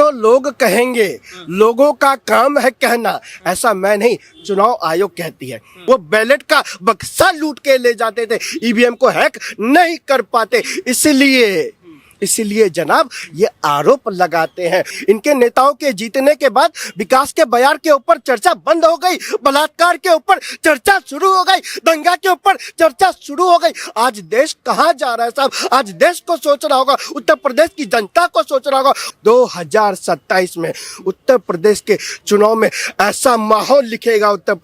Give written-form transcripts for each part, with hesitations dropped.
तो लोग कहेंगे, लोगों का काम है कहना, ऐसा मैं नहीं, चुनाव आयोग कहती है। वो बैलेट का बक्सा लूट के ले जाते थे, ईवीएम को हैक नहीं कर पाते, इसलिए जनाब ये आरोप लगाते हैं। इनके नेताओं के जीतने के बाद विकास के बयार के ऊपर चर्चा बंद हो गई, बलात्कार के ऊपर चर्चा शुरू हो गई, दंगा के ऊपर चर्चा शुरू हो गई। आज देश कहां जा रहा है साहब? आज देश को सोचना होगा, उत्तर प्रदेश की जनता को सोचना होगा। 2027 में उत्तर प्रदेश के चुनाव में ऐसा माहौल लिखेगा उत्तर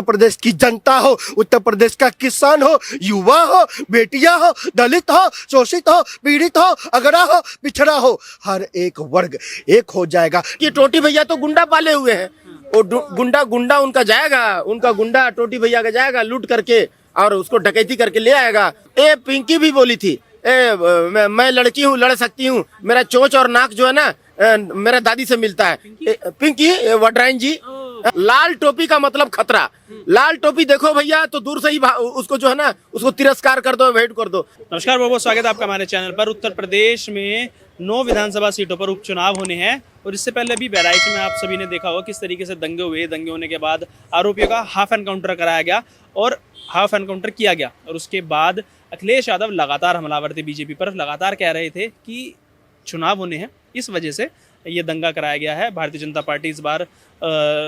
प्रदेश की जनता हो, उत्तर प्रदेश का किसान हो, युवा हो, बेटियां हो, दलित हो, शोषित हो, पीड़ित हो, अगड़ा हो, पिछड़ा हो, हर एक वर्ग एक हो जाएगा। कि टोटी भैया तो गुंडा पाले हुए हैं, वो गुंडा उनका जाएगा, उनका गुंडा टोटी भैया का जाएगा लूट करके और उसको डकैती करके ले आएगा। पिंकी भी बोली थी, मैं लड़की हूँ, लड़ सकती हूँ, मेरा चोंच और नाक जो है ना मेरा दादी से मिलता है। पिंकी वड्राइन जी, लाल टोपी का मतलब खतरा। लाल टोपी देखो भैया तो दूर से ही उसको जो है ना उसको तिरस्कार कर दो, अवॉइड कर दो। नमस्कार, बहुत बहुत स्वागत है आपका हमारे चैनल पर। उत्तर प्रदेश में 9 विधानसभा सीटों पर उपचुनाव होने हैं और इससे पहले भी बहराइच में आप सभी ने देखा होगा किस तरीके से दंगे हुए। दंगे होने के बाद आरोपियों का हाफ एनकाउंटर कराया गया और हाफ एनकाउंटर किया गया और उसके बाद अखिलेश यादव लगातार हमलावर थे बीजेपी पर, लगातार कह रहे थे कि चुनाव होने हैं, इस वजह से ये दंगा कराया गया है। भारतीय जनता पार्टी इस बार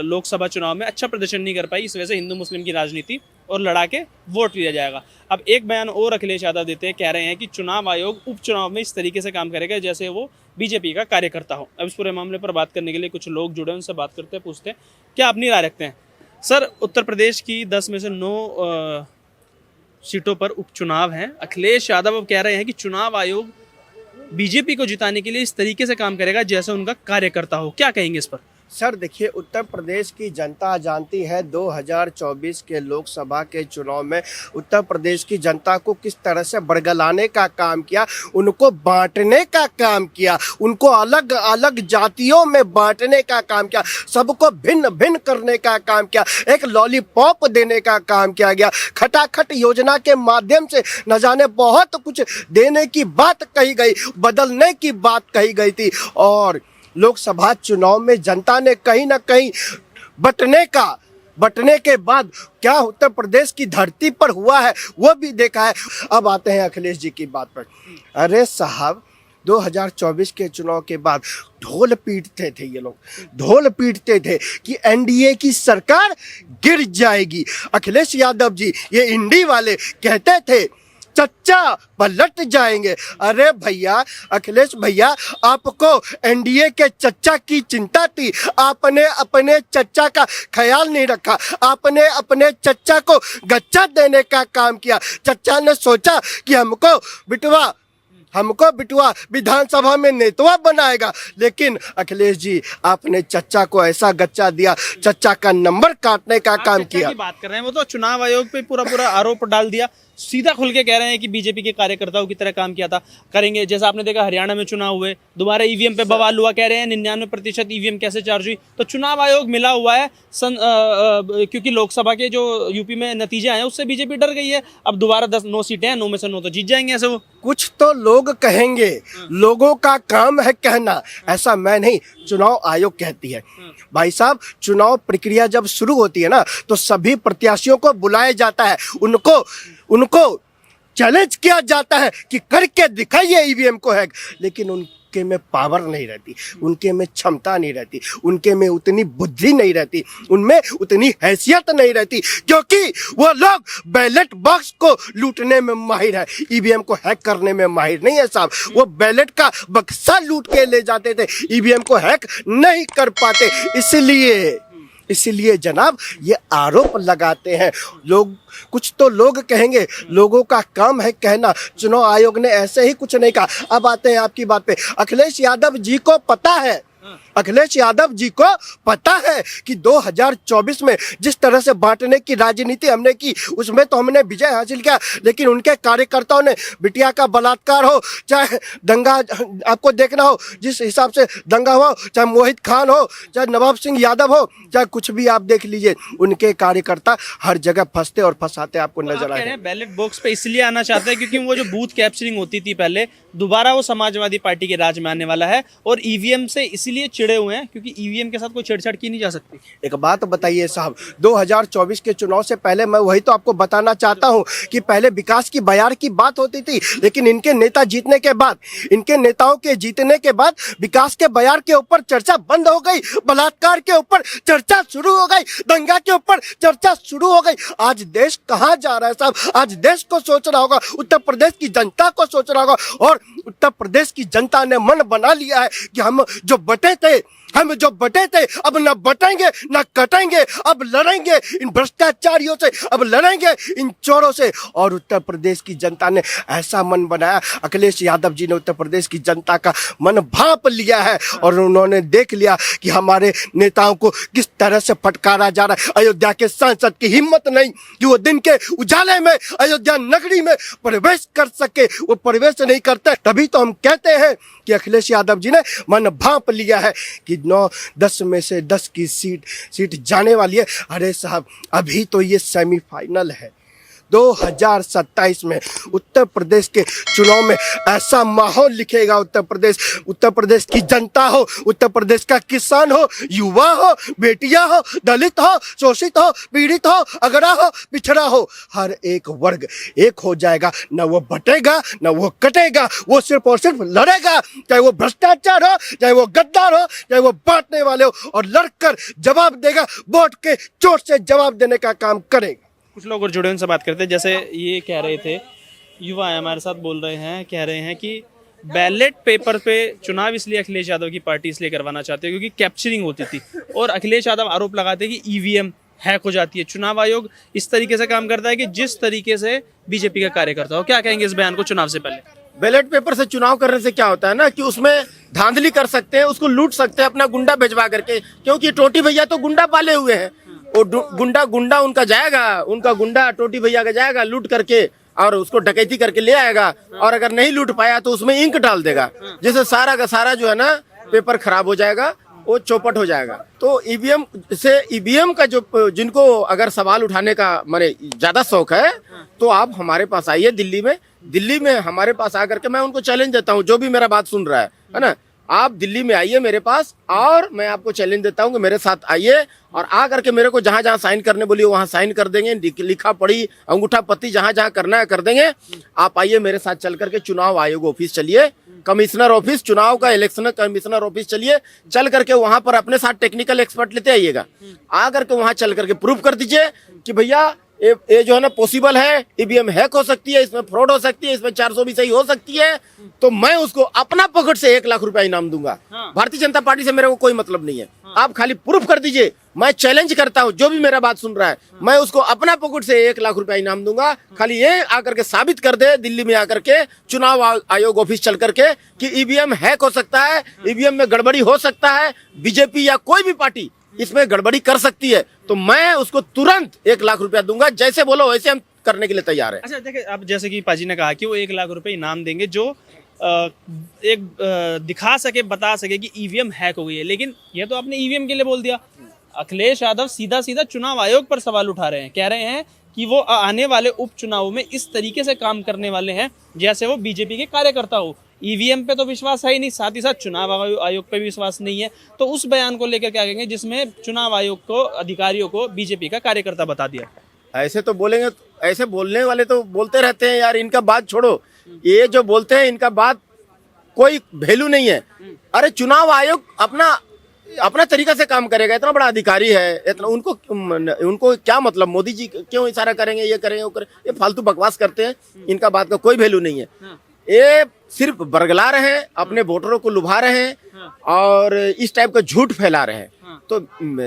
लोकसभा चुनाव में अच्छा प्रदर्शन नहीं कर पाई, इस वजह से हिंदू मुस्लिम की राजनीति और लड़ा के वोट लिया जाएगा। अब एक बयान और अखिलेश यादव देते हैं, कह रहे हैं कि चुनाव आयोग उपचुनाव में इस तरीके से काम करेगा जैसे वो बीजेपी का कार्यकर्ता हो। अब इस पूरे मामले पर बात करने के लिए कुछ लोग जुड़े, उनसे बात करते हैं, पूछते हैं क्या अपनी राय रखते हैं। सर, उत्तर प्रदेश की 10 में से 9 सीटों पर उपचुनाव हैं। अखिलेश यादव अब कह रहे हैं कि चुनाव आयोग बीजेपी को जिताने के लिए इस तरीके से काम करेगा जैसे उनका कार्यकर्ता हो। क्या कहेंगे इस पर? सर देखिए, उत्तर प्रदेश की जनता जानती है 2024 के लोकसभा के चुनाव में उत्तर प्रदेश की जनता को किस तरह से बरगलाने का काम किया, उनको बांटने का काम किया, उनको अलग अलग जातियों में बांटने का काम किया, सबको भिन्न भिन्न करने का काम किया, एक लॉलीपॉप देने का काम किया गया। खटाखट योजना के माध्यम से न जाने बहुत कुछ देने की बात कही गई, बदलने की बात कही गई थी और लोकसभा चुनाव में जनता ने कहीं ना कहीं बटने के बाद क्या उत्तर प्रदेश की धरती पर हुआ है वो भी देखा है। अब आते हैं अखिलेश जी की बात पर। अरे साहब, 2024 के चुनाव के बाद ढोल पीटते थे ये लोग, ढोल पीटते थे कि एनडीए की सरकार गिर जाएगी। अखिलेश यादव जी, ये इंडी वाले, कहते थे चच्चा पलट जाएंगे। अरे भैया, अखिलेश भैया, आपको एनडीए के चच्चा की चिंता थी, आपने अपने चच्चा का ख्याल नहीं रखा, आपने अपने चच्चा को गच्चा देने का काम किया। चच्चा ने सोचा कि हमको बिटवा विधानसभा में नेतवा बनाएगा, लेकिन अखिलेश जी आपने चच्चा को ऐसा गच्चा दिया, चच्चा का नंबर काटने का काम किया। बात कर रहे हैं वो तो चुनाव आयोग पे पूरा आरोप डाल दिया, सीधा खुल के कह रहे हैं कि बीजेपी के कार्यकर्ताओं की तरह काम किया था, करेंगे। जैसा आपने देखा हरियाणा में चुनाव हुए, दोबारा ईवीएम पे बवाल हुआ, कह रहे हैं 99% ईवीएम कैसे चार्ज हुई। तो चुनाव आयोग मिला हुआ है क्योंकि लोकसभा के जो यूपी में नतीजे आए उससे बीजेपी डर गई है। अब दोबारा 9 सीटें हैं, 9 में से 9 तो जीत जाएंगे ऐसे वो। कुछ तो लोग कहेंगे, लोगों का काम है कहना, ऐसा मैं नहीं, चुनाव आयोग कहती है। भाई साहब, चुनाव प्रक्रिया जब शुरू होती है ना तो सभी प्रत्याशियों को बुलाया जाता है, उनको चैलेंज किया जाता है कि करके दिखाइए ईवीएम को हैक, लेकिन उनके में पावर नहीं रहती, उनके में क्षमता नहीं रहती, उनके में उतनी बुद्धि नहीं रहती, उनमें उतनी हैसियत नहीं रहती, क्योंकि वो लोग बैलेट बॉक्स को लूटने में माहिर है, ईवीएम को हैक करने में माहिर नहीं है साहब। वो बैलेट का बक्सा लूट के ले जाते थे, ईवीएम को हैक नहीं कर पाते, इसलिए जनाब ये आरोप लगाते हैं लोग। कुछ तो लोग कहेंगे, लोगों का काम है कहना, चुनाव आयोग ने ऐसे ही कुछ नहीं कहा। अब आते हैं आपकी बात पे। अखिलेश यादव जी को पता है, अखिलेश यादव जी को पता है कि 2024 में जिस तरह से बांटने की राजनीति हमने की उसमें तो हमने विजय हासिल किया, लेकिन उनके कार्यकर्ताओं ने बिटिया का बलात्कार हो, चाहे दंगा आपको देखना हो जिस हिसाब से दंगा हुआ, चाहे मोहित खान हो, चाहे नवाब सिंह यादव हो, चाहे कुछ भी आप देख लीजिए, उनके कार्यकर्ता हर जगह फंसते और फंसाते आपको नजर आए। बैलेट बॉक्स पे इसलिए आना चाहते हैं क्योंकि वो जो बूथ कैप्चरिंग होती थी पहले, दोबारा वो समाजवादी पार्टी के राज में आने वाला है और ईवीएम से इसीलिए चिड़े हुए हैं क्योंकि ईवीएम के साथ कोई छेड़छाड़ की नहीं जा सकती। एक बात बताइए साहब, 2024 के चुनाव से पहले मैं वही तो आपको बताना चाहता हूं कि पहले विकास की बयार की बात होती थी, लेकिन इनके नेता जीतने के बाद, इनके नेताओं के जीतने के बाद विकास के बयार के ऊपर चर्चा बंद हो गई, बलात्कार के ऊपर चर्चा शुरू हो गई, दंगा के ऊपर चर्चा शुरू हो गई। आज देश कहां जा रहा है साहब? आज देश को सोचना होगा, उत्तर प्रदेश की जनता को सोचना होगा, और उत्तर प्रदेश की जनता ने मन बना लिया है कि हम जो बटे थे अब न बटेंगे न कटेंगे, अब लड़ेंगे इन भ्रष्टाचारियों से, अब लड़ेंगे इन चोरों से। और उत्तर प्रदेश की जनता ने ऐसा मन बनाया, अखिलेश यादव जी ने उत्तर प्रदेश की जनता का मन भांप लिया है और उन्होंने देख लिया कि हमारे नेताओं को किस तरह से फटकारा जा रहा है। अयोध्या के सांसद की हिम्मत नहीं कि वो दिन के उजाले में अयोध्या नगरी में प्रवेश कर सके, वो प्रवेश नहीं करते। तभी तो हम कहते हैं कि अखिलेश यादव जी ने मन भांप लिया है कि 9-10 में से 10 की सीट जाने वाली है। अरे साहब, अभी तो ये सेमीफाइनल है। 2027 में उत्तर प्रदेश के चुनाव में ऐसा माहौल लिखेगा उत्तर प्रदेश की जनता हो, उत्तर प्रदेश का किसान हो, युवा हो, बेटियां हो, दलित हो, शोषित हो, पीड़ित हो, अगड़ा हो, पिछड़ा हो, हर एक वर्ग एक हो जाएगा। न वो बटेगा न वो कटेगा, वो सिर्फ और सिर्फ लड़ेगा, चाहे वो भ्रष्टाचार हो, चाहे वो गद्दार हो, चाहे वो बांटने वाले हो, और लड़कर जवाब देगा, वोट के चोट से जवाब देने का काम करेगा। कुछ लोग और जुड़े उनसे बात करते हैं, जैसे ये कह रहे थे, युवा है हमारे साथ, बोल रहे हैं, कह रहे हैं कि बैलेट पेपर पे चुनाव इसलिए अखिलेश यादव की पार्टी इसलिए करवाना चाहते हैं क्योंकि कैप्चरिंग होती थी, और अखिलेश यादव आरोप लगाते हैं कि ईवीएम हैक हो जाती है। चुनाव आयोग इस तरीके से काम करता है कि जिस तरीके से बीजेपी का कार्यकर्ता हो। क्या कहेंगे इस बयान को चुनाव से पहले? बैलेट पेपर से चुनाव करने से क्या होता है ना कि उसमें धांधली कर सकते हैं, उसको लूट सकते हैं अपना गुंडा भिजवा करके, क्योंकि टोटी भैया तो गुंडा पाले हुए हैं। वो गुंडा उनका जाएगा, उनका गुंडा टोटी भैया का जाएगा, लूट करके और उसको डकैती करके ले आएगा, और अगर नहीं लूट पाया तो उसमें इंक डाल देगा, जिससे सारा का सारा जो है ना पेपर खराब हो जाएगा, वो चौपट हो जाएगा। तो ईवीएम का जो जिनको अगर सवाल उठाने का माने ज्यादा शौक है तो आप हमारे पास आइए दिल्ली में हमारे पास आकर के मैं उनको चैलेंज देता हूँ, जो भी मेरा बात सुन रहा है ना, आप दिल्ली में आइए मेरे पास, और मैं आपको चैलेंज देता हूँ कि मेरे साथ आइए और आ करके मेरे को जहां जहां साइन करने बोलिए वहां साइन कर देंगे, लिखा पढ़ी अंगूठा पत्ती जहां जहां करना है कर देंगे। आप आइए मेरे साथ चल करके चुनाव आयोग ऑफिस चलिए, कमिश्नर ऑफिस, चुनाव का इलेक्शन कमिश्नर ऑफिस चलिए, चल करके वहां पर अपने साथ टेक्निकल एक्सपर्ट लेते आइएगा, आ करके वहां चल करके प्रूव कर दीजिए कि भैया ये जो है ना पॉसिबल है, ईवीएम हैक हो सकती है, इसमें फ्रॉड हो सकती है, इसमें 420 सही हो सकती है, तो मैं उसको अपना पॉकेट से 1 लाख रुपया इनाम दूंगा। भारतीय जनता पार्टी से मेरे को कोई मतलब नहीं है, आप खाली प्रूफ कर दीजिए। मैं चैलेंज करता हूं, जो भी मेरा बात सुन रहा है, मैं उसको अपना पॉकेट से 1 लाख रुपया इनाम दूंगा। खाली ये आकर के साबित कर दे दिल्ली में आकर के चुनाव आयोग ऑफिस चल करके कि ईवीएम हैक हो सकता है, ईवीएम में गड़बड़ी हो सकता है, बीजेपी या कोई भी पार्टी इसमें गड़बड़ी कर सकती है, तो मैं उसको तुरंत 1 लाख रुपया दूंगा। जैसे बोलो वैसे हम करने के लिए तैयार है। अच्छा देखिए, अब जैसे कि पाजी ने कहा कि वो 1 लाख रुपए इनाम देंगे जो दिखा सके, बता सके कि ईवीएम हैक हो गई है, लेकिन ये तो आपने ईवीएम के लिए बोल दिया। अखिलेश यादव सीधा चुनाव आयोग पर सवाल उठा रहे हैं, कह रहे हैं कि वो आने वाले उपचुनावों में इस तरीके से काम करने वाले हैं जैसे वो बीजेपी के कार्यकर्ता हो। ईवीएम पे तो विश्वास है ही नहीं, साथ ही साथ चुनाव आयोग पे भी विश्वास नहीं है। तो उस बयान को लेकर क्या कहेंगे जिसमें चुनाव आयोग को, अधिकारियों को बीजेपी का कार्यकर्ता बता दिया? ऐसे तो बोलेंगे, ऐसे बोलने वाले तो बोलते रहते हैं यार, इनका बात छोड़ो, ये जो बोलते हैं इनका बात कोई वैल्यू नहीं है। अरे चुनाव आयोग अपना तरीका से काम करेगा, इतना बड़ा अधिकारी है, इतना उनको क्या मतलब, मोदी जी क्यों इशारा करेंगे, ये करेंगे वो करेंगे, ये फालतू बकवास करते हैं, इनका बात का कोई वैल्यू नहीं है। ये सिर्फ बरगला रहे हैं, अपने वोटरों को लुभा रहे हैं और इस टाइप का झूठ फैला रहे हैं। तो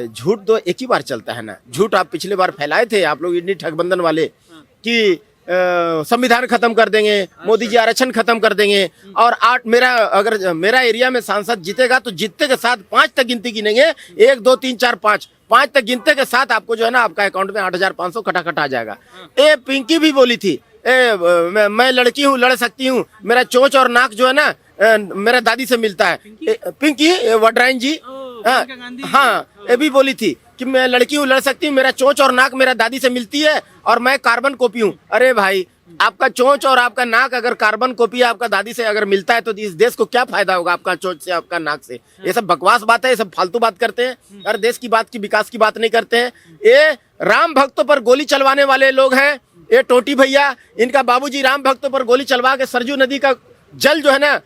झूठ तो एक ही बार चलता है ना, झूठ आप पिछले बार फैलाए थे आप लोग, इतनी ठगबंधन वाले कि संविधान खत्म कर देंगे, मोदी जी आरक्षण खत्म कर देंगे, और अगर मेरा एरिया में सांसद जीतेगा तो जीतते के साथ 5 तक गिनती गिनेंगे, 1 2 3 4 5 तक गिनते के साथ आपको जो है ना आपका अकाउंट में 8,500 खटाखट आ जाएगा। ये पिंकी भी बोली थी, मैं लड़की हूँ, लड़ सकती हूँ, मेरा चोंच और नाक जो है ना मेरा दादी से मिलता है। पिंकी वड्राइन जी, हाँ, ये भी बोली थी कि मैं लड़की हूँ, लड़ सकती हूँ, मेरा चोंच और नाक मेरा दादी से मिलती है और मैं कार्बन कॉपी हूँ। अरे भाई, आपका चोंच और आपका नाक अगर कार्बन कॉपी आपका दादी से अगर मिलता है तो इस देश को क्या फायदा होगा आपका चोंच से, आपका नाक से? ये सब बकवास बात है, ये सब फालतू बात करते हैं, हर देश की बात की, विकास की बात नहीं करते हैं। ये राम भक्तों पर गोली चलवाने वाले लोग हैं, ये टोटी भैया, इनका बाबूजी राम भक्तों पर गोली चलवा के सरजू नदी का जल जो है ना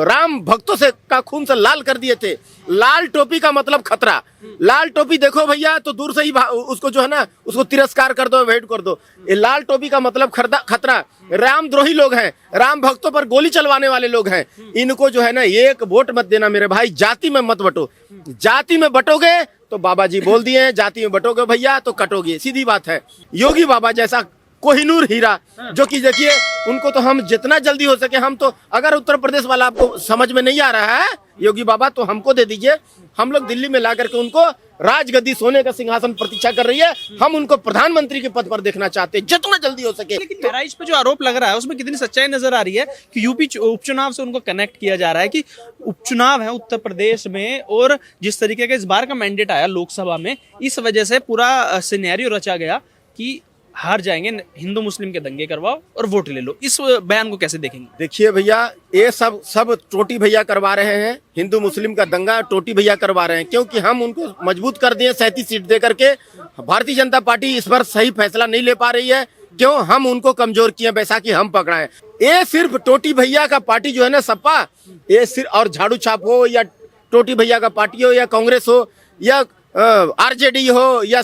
राम भक्तों से का खून से लाल कर दिए थे। लाल टोपी का मतलब खतरा। लाल टोपी देखो भैया तो दूर से ही उसको जो है ना उसको तिरस्कार कर दो, अवॉइड कर दो। ये लाल टोपी का मतलब खतरा। रामद्रोही लोग हैं, राम भक्तों पर गोली चलवाने वाले लोग हैं। इनको जो है ना एक वोट मत देना मेरे भाई, जाति में मत बटो। जाति में बटोगे तो बाबा जी बोल दिए, जाति में बटोगे भैया तो कटोगे, सीधी बात है। योगी बाबा जैसा कोहिनूर हीरा, जो कि देखिए उनको तो हम जितना जल्दी हो सके, हम तो अगर उत्तर प्रदेश वाला आपको समझ में नहीं आ रहा है योगी बाबा तो हमको दे दीजिए, हम लोग दिल्ली में ला करके उनको राजगद्दी सोने का सिंहासन प्रतीक्षा कर रही है, हम उनको प्रधानमंत्री के पद पर देखना चाहते हैं जितना जल्दी हो सके। लेकिन बहराइच पे जो आरोप लग रहा है उसमें कितनी सच्चाई नजर आ रही है कि यूपी उपचुनाव से उनको कनेक्ट किया जा रहा है कि उपचुनाव है उत्तर प्रदेश में, और जिस तरीके का इस बार का मैंडेट आया लोकसभा में, इस वजह से पूरा सिनेरियो रचा गया कि हार जाएंगे, हिंदू मुस्लिम के दंगे करवाओ और वोट ले लो। इस बयान को कैसे देखेंगे? देखिए भैया, ये सब टोटी भैया करवा रहे हैं, हिंदू मुस्लिम का दंगा टोटी भैया करवा रहे हैं, क्योंकि हम उनको मजबूत कर दिए 37 सीट दे करके। भारतीय जनता पार्टी इस पर सही फैसला नहीं ले पा रही है, क्यों? हम उनको कमजोर किए, बैसाखी हम पकड़ाए। ये सिर्फ टोटी भैया का पार्टी जो है ना सपा, ये सिर्फ, और झाड़ू छाप हो या टोटी भैया का पार्टी हो या कांग्रेस हो या आरजेडी हो या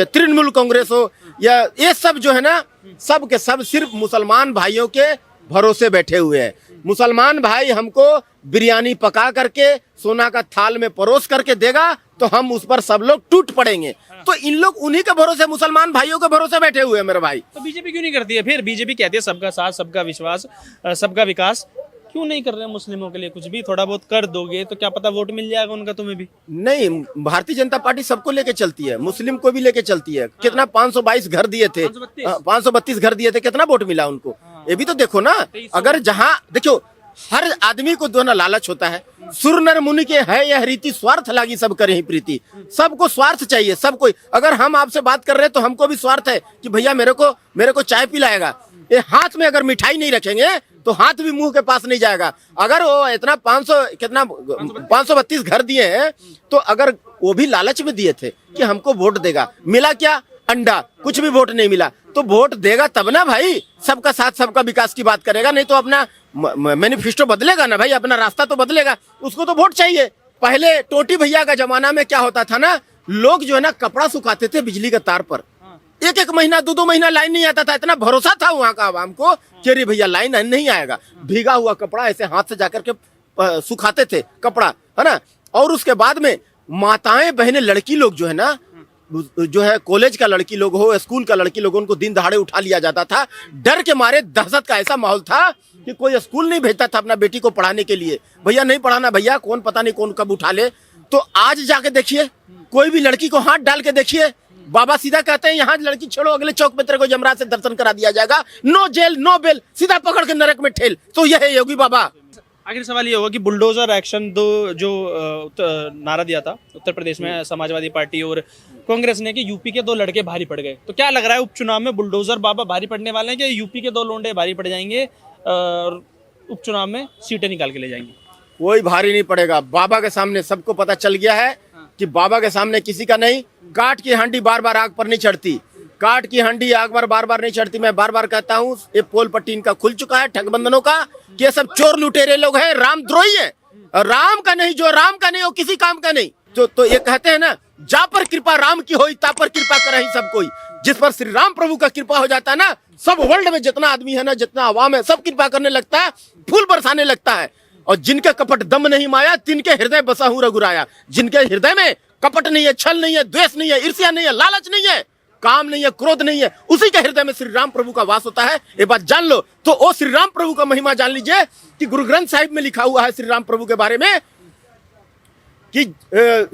तृणमूल कांग्रेस हो, या ये सब जो है ना सब के सब सिर्फ मुसलमान भाइयों के भरोसे बैठे हुए हैं। मुसलमान भाई हमको बिरयानी पका करके सोना का थाल में परोस करके देगा तो हम उस पर सब लोग टूट पड़ेंगे। तो इन लोग उन्हीं के भरोसे, मुसलमान भाइयों के भरोसे बैठे हुए हैं मेरे भाई। तो बीजेपी क्यों नहीं करती है फिर? बीजेपी कहती है सबका साथ, सबका विश्वास, सबका विकास, क्यों नहीं कर रहे हैं मुस्लिमों के लिए कुछ भी? थोड़ा बहुत कर दोगे तो क्या पता वोट मिल जाएगा उनका तुम्हें भी। नहीं, भारतीय जनता पार्टी सबको लेके चलती है, मुस्लिम को भी लेके चलती है। कितना 522 घर दिए थे, 532 घर दिए थे, कितना वोट मिला उनको? ये भी तो देखो ना। अगर जहाँ देखो हर आदमी को दोनों लालच होता है, सुर नर मुनि के है यह रीति, स्वार्थ लागी सब करे ही प्रीति। सबको स्वार्थ चाहिए, सबको। अगर हम आपसे बात कर रहे हैं तो हमको भी स्वार्थ है कि भैया मेरे को चाय पिलाएगा। ये हाथ में अगर मिठाई नहीं रखेंगे तो हाथ भी मुंह के पास नहीं जाएगा। अगर वो इतना 532 घर दिए हैं तो अगर वो भी लालच में दिए थे कि हमको वोट देगा, मिला क्या? अंडा, कुछ भी वोट नहीं मिला। तो वोट देगा तब ना भाई, सबका साथ सबका विकास की बात करेगा, नहीं तो अपना मैनिफेस्टो बदलेगा ना भाई, अपना रास्ता तो बदलेगा। उसको तो वोट चाहिए। पहले टोटी भैया का जमाना में क्या होता था ना, लोग जो है ना कपड़ा सुखाते थे बिजली के तार पर, 1-1 महीना 2-2 महीना लाइन नहीं आता था। इतना भरोसा था वहाँ का आवाम को कि अरे भैया लाइन नहीं आएगा। भीगा हुआ कपड़ा ऐसे हाथ से जाकर के सुखाते थे कपड़ा, है ना। और उसके बाद में माताएं बहनें लड़की लोग जो है ना, जो है कॉलेज का लड़की लोग हो, स्कूल का लड़की लोग, उनको दिन दहाड़े उठा लिया जाता था। डर के मारे दहशत का ऐसा माहौल था कि कोई स्कूल नहीं भेजता था अपना बेटी को पढ़ाने के लिए। भैया नहीं पढ़ाना भैया, कौन पता नहीं कौन कब उठा ले। तो आज जाके देखिए, कोई भी लड़की को हाथ डाल के देखिए, बाबा सीधा कहते हैं यहाँ लड़की छोड़ो, अगले चौक पे तेरे को यमराज से दर्शन करा दिया जाएगा, नो जेल नो बेल, सीधा पकड़ के नरक में ठेल। तो यह है योगी बाबा। आखिर सवाल ये होगा कि बुलडोजर एक्शन जो नारा दिया था उत्तर प्रदेश में समाजवादी पार्टी और कांग्रेस ने कि यूपी के 2 लड़के भारी पड़ गए, तो क्या लग रहा है उपचुनाव में बुलडोजर बाबा भारी पड़ने वाले हैं कि यूपी के 2 लोंडे भारी पड़ जाएंगे और उपचुनाव में सीटें निकाल के ले जाएंगे? कोई भारी नहीं पड़ेगा। बाबा के सामने सबको पता चल गया है कि बाबा के सामने किसी का नहीं। काट की हांडी बार बार आग पर नहीं चढ़ती, काट की हांडी आग पर बार बार नहीं चढ़ती। मैं बार बार कहता हूँ, ये पोल पट्टी इनका खुल चुका है ठगबंधनों का, कि ये सब चोर लुटेरे लोग हैं, रामद्रोही है। राम का नहीं, जो राम का नहीं वो किसी काम का नहीं। तो ये कहते हैं ना, जा पर कृपा राम की होई, ता पर कृपा करहि सब कोई। जिस पर श्री राम प्रभु का कृपा हो जाता है ना, सब वर्ल्ड में जितना आदमी है ना, जितना आवाम है, सब कृपा करने लगता है, फूल बरसाने लगता है। और जिनके कपट दम नहीं माया, तिनके हृदय बसा हूं रघुराया। जिनके हृदय में कपट नहीं है, छल नहीं है, द्वेष नहीं है, ईर्ष्या नहीं है, लालच नहीं है, काम नहीं है, क्रोध नहीं है, उसी के हृदय में श्री राम प्रभु का वास होता है। ये बात जान लो। तो ओ श्री राम प्रभु का महिमा जान लीजिए कि गुरु ग्रंथ साहिब में लिखा हुआ है श्री राम प्रभु के बारे में कि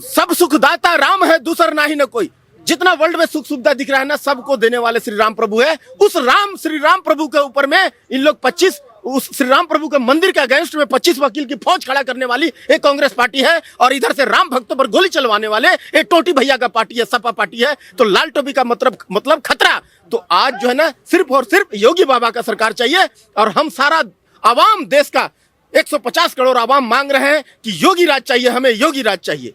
सब सुखदाता राम है, दूसरा ना ही न कोई। जितना वर्ल्ड में सुख सुविधा दिख रहा है ना, सबको देने वाले श्री राम प्रभु है। उस राम श्री राम प्रभु के ऊपर में इन लोग 25 उस श्री राम प्रभु के मंदिर के अगेंस्ट में 25 वकील की फौज खड़ा करने वाली एक कांग्रेस पार्टी है, और इधर से राम भक्तों पर गोली चलवाने वाले एक टोटी भैया का पार्टी है, सपा पार्टी है। तो लाल टोपी का मतलब खतरा। तो आज जो है ना, सिर्फ और सिर्फ योगी बाबा का सरकार चाहिए, और हम सारा आवाम, देश का 150 करोड़ आवाम मांग रहे हैं कि योगी राज चाहिए, हमें योगी राज चाहिए।